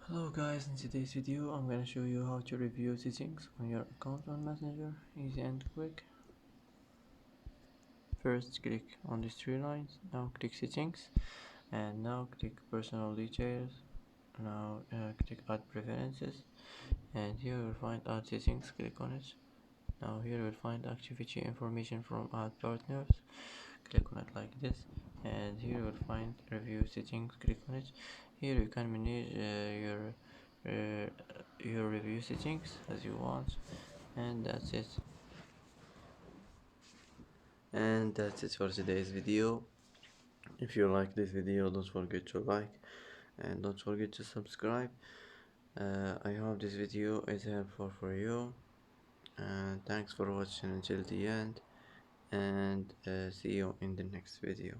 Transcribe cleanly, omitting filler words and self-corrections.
Hello guys, in today's video I'm gonna show you how to review settings on your account on Messenger, easy and quick. First click on these three lines, now click settings, and now click personal details. Now click add preferences, and here you'll find add settings, click on it. Now here you'll find activity information from add partners, click on it like this, and here you'll find review settings, click on it. Here you can manage uh, your review settings as you want, and that's it. For today's video. If you like this video, don't forget to like and don't forget to subscribe. I hope this video is helpful for you, and thanks for watching until the end, and see you in the next video.